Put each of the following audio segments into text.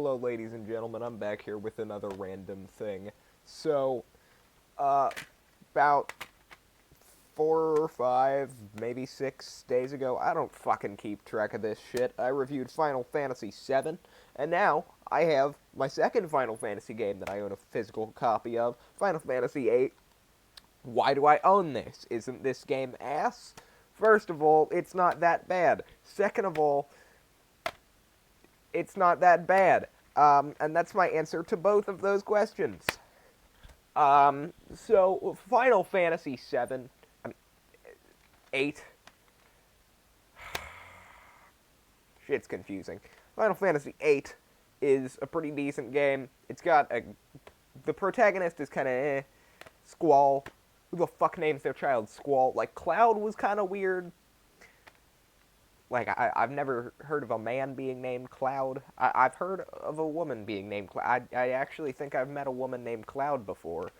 Hello, ladies and gentlemen. I'm back here with another random thing. So, uh, about 4 or 5, maybe 6 days ago, I don't fucking keep track of this shit. I reviewed Final Fantasy VII, and now I have my second Final Fantasy game that I own a physical copy of, Final Fantasy VIII. Why do I own this? Isn't this game ass? First of all, it's not that bad. Second of all, it's not that bad. And that's my answer to both of those questions. So Final Fantasy VII, I mean, 8. Shit's confusing. Final Fantasy VIII is a pretty decent game. It's got the protagonist is kind of Squall. Who the fuck names their child Squall? Like, Cloud was kind of weird. Like, I've never heard of a man being named Cloud. I've heard of a woman being named Cloud. I actually think I've met a woman named Cloud before.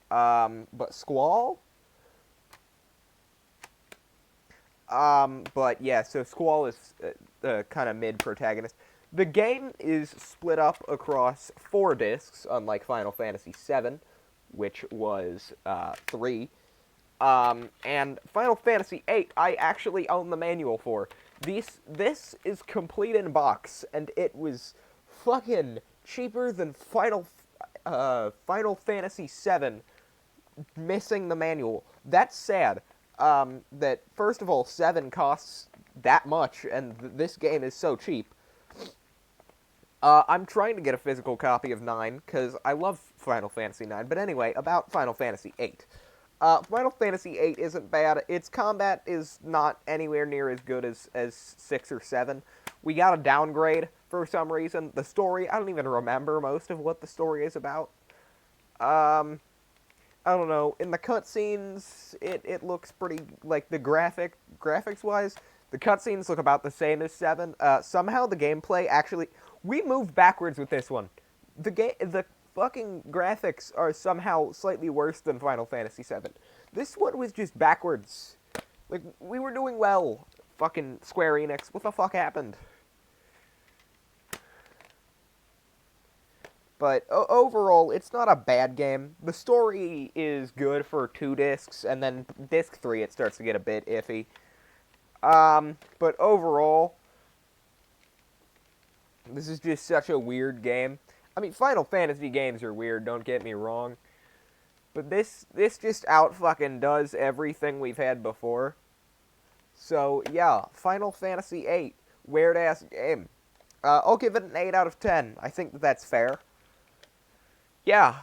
But Squall? But yeah, so Squall is the kind of mid-protagonist. The game is split up across 4 discs, unlike Final Fantasy VII, which was 3. And Final Fantasy VIII, I actually own the manual for. This is complete in box, and it was fucking cheaper than Final Fantasy VII, missing the manual. That's sad. That first of all, 7 costs that much, and this game is so cheap. I'm trying to get a physical copy of 9, because I love Final Fantasy 9. But anyway, about Final Fantasy VIII. Final Fantasy VIII isn't bad. Its combat is not anywhere near as good as 6 or 7. We got a downgrade for some reason. The story, I don't even remember most of what the story is about. I don't know. In the cutscenes, it looks pretty, like, the graphics-wise, the cutscenes look about the same as 7. Somehow the gameplay actually, we moved backwards with this one. The fucking graphics are somehow slightly worse than Final Fantasy VII. This one was just backwards. Like, we were doing well. Fucking Square Enix, what the fuck happened? But overall, it's not a bad game. The story is good for 2 discs, and then disc 3 it starts to get a bit iffy. But overall, this is just such a weird game. I mean, Final Fantasy games are weird, don't get me wrong. But this just out fucking does everything we've had before. So, yeah, Final Fantasy VIII. Weird-ass game. I'll give it an 8 out of 10. I think that's fair. Yeah,